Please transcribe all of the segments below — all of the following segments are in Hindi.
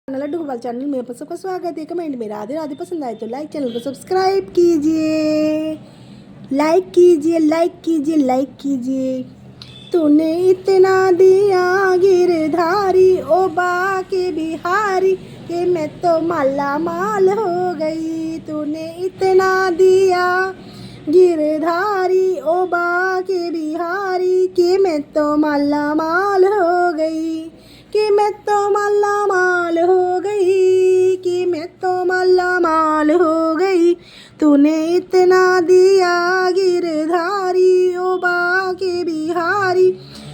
लड्डू गोपाल चैनल में आप सबका स्वागत है। कमेंट में राधे राधे पसंद आए तो लाइक, चैनल को सब्सक्राइब कीजिए, लाइक कीजिए, लाइक कीजिए, लाइक कीजिए। तूने इतना दिया गिरधारी ओ बाके बिहारी कि मैं तो माला माल हो गई। तूने इतना दिया गिरधारी ओ बाके बिहारी कि मैं तो माला माल हो गई, कि मैं तो माला माल हो गई, कि मैं तो माला माल हो गई। तूने इतना दिया गिरधारी ओ बाके बिहारी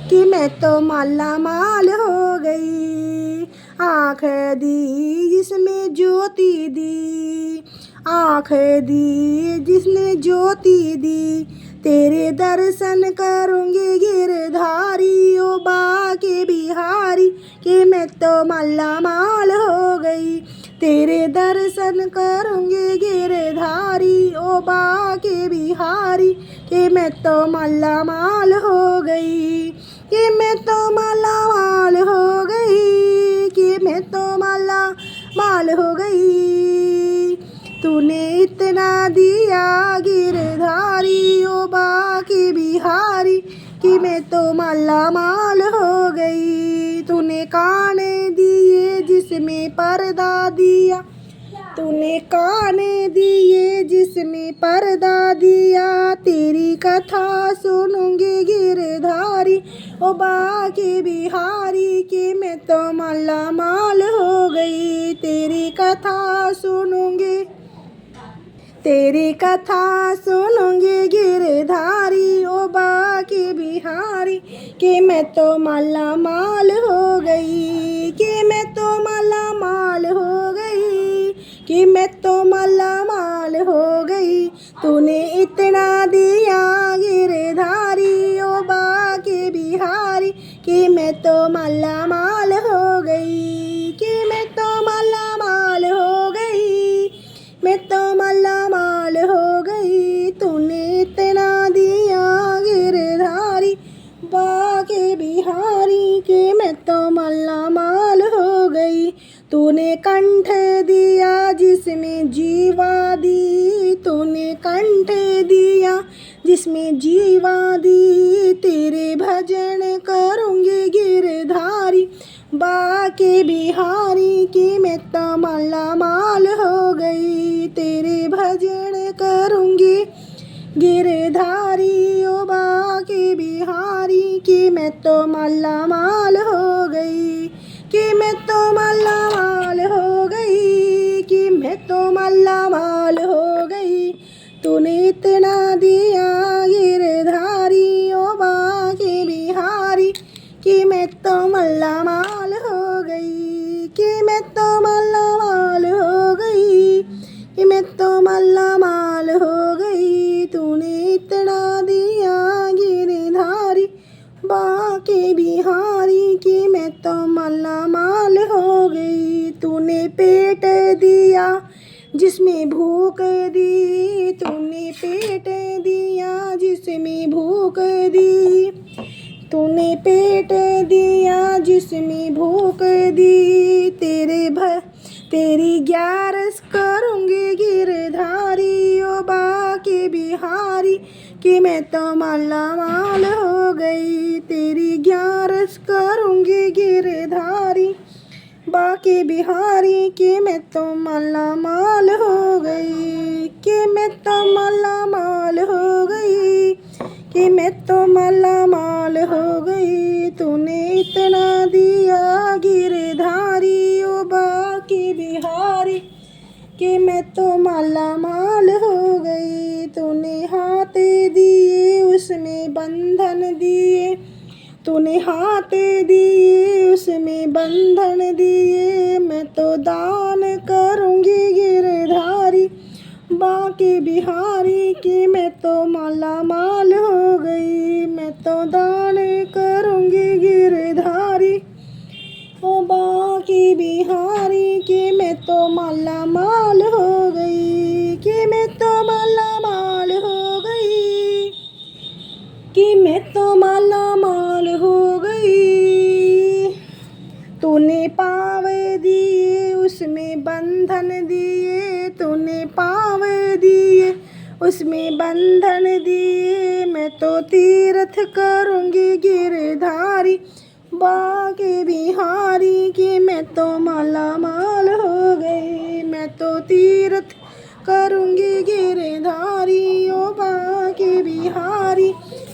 कि मैं तो माला माल हो गई। आँख दी जिसमें ज्योति दी, आँख दी जिसने ज्योति दी, तेरे दर्शन करूँगी गिरधारी ओ बाके बिहारी कि मैं तो माला माल हो गई। तेरे दर्शन करूँगी गिरधारी ओ बाके बिहारी कि मैं तो माला माल हो गई, कि मैं तो माला माल हो गई, कि मैं तो माला माल हो गई। तूने इतना दिया गिरधारी ओ बाके बिहारी कि मैं तो माला माल हो गई। तूने कान दिए जिसमें पर्दा दिया, तूने कान दिए जिसमें पर्दा दिया, तेरी कथा सुनूंगी गिरधारी ओ बाके बिहारी कि मैं तो माला माल हो गई। तेरी कथा सुनूंगी, तेरी कथा सुनूंगी गिरधारी ओ बाके बिहारी कि मैं तो माला माल हो गई, कि मैं तो माला माल हो गई, कि मैं तो माला माल हो गई। तूने इतना दिया गिरधारी ओ बाके बिहारी कि मैं तो माला माल हो गई, कि मैं तो माला माल हो गई, मैं तो माला माल हो गई। तूने इतना दिया गिरधारी बाके बिहारी कि मैं तो माला माल हो गई। तूने कंठ दिया जिसमें जीवा दी, तूने कंठ दिया जिसमें जीवा दी, तेरे भजन करूँगी गिरधारी बाके बिहारी कि मैं तो माला माल हो गई। तेरे भजन करूँगी गिरधारी ओ बाके बिहारी कि मैं तो माला माल हो गई, कि मैं तो माला माल हो गई, कि मैं तो माला माल हो गई। तूने इतना दिया गिरधारी ओ बाके बिहारी कि मैं तो माला माल हो गई, कि मैं तो माला माल हो गई, कि मैं तो माला माल हो गई। तूने इतना दिया गिरधारी बाके बिहारी कि मैं तो माला माल हो गई। तूने पेट दिया जिसमें भूख दी, तूने पेट दिया जिसमें भूख दी, तूने पेट दिया जिसमें भूख दी, तेरी ग्यारस करूँगी गिरधारी ओ बाके बिहारी कि मैं तो माला माल हो गई। तेरी ग्यारस करूँगी गिरधारी बाके बिहारी कि मैं तो माला माल हो गई, कि मैं तो माला माल हो गई, कि मैं तो माला माल हो गई। तूने इतना दिया गिरधारी ओ बाके बिहारी कि मैं तो माला माल हो गई। तूने हाथ दिए उसमें बंधन दिए, तूने हाथ दिए उसमें बंधन दिए, मैं तो दान करूँगी गिरधारी बाके बिहारी कि मैं तो माला माल हो गई। मैं तो दान करूँगी गिरधारी ओ बाके बिहारी कि मैं तो माला माल हो गई, कि मैं तो माला माल हो गई, कि मैं तो माला माल हो गई। तूने पाँव दिए बंधन दिए, तूने पाँव दिए उसमें बंधन दिए। मैं तो तीर्थ करूँगी गिरधारी बाके बिहारी की, मैं तो माला माल हो गई। मैं तो तीर्थ करूँगी गिरधारी ओ बाके बिहारी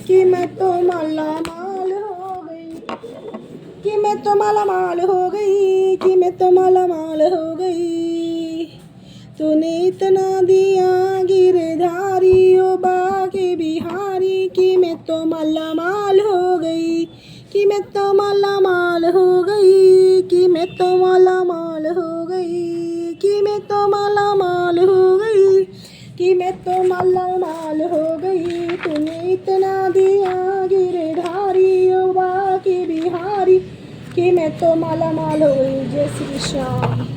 कि मैं तो माला माल हो गई, कि मैं तो माला माल हो गई, कि मैं तो माला माल हो गई। तूने इतना दिया गिरधारी ओ बाके बिहारी कि मैं तो माला माल हो गई, कि मैं तो माला माल हो गई, कि मैं तो माला माल हो गई, कि मैं तो माला माल हो गई, कि मैं तो माला माल हो गई। तूने इतना दिया गिरधारी ओ बाके बिहारी कि मैं तो माला माल हो गई। जय श्री श्याम।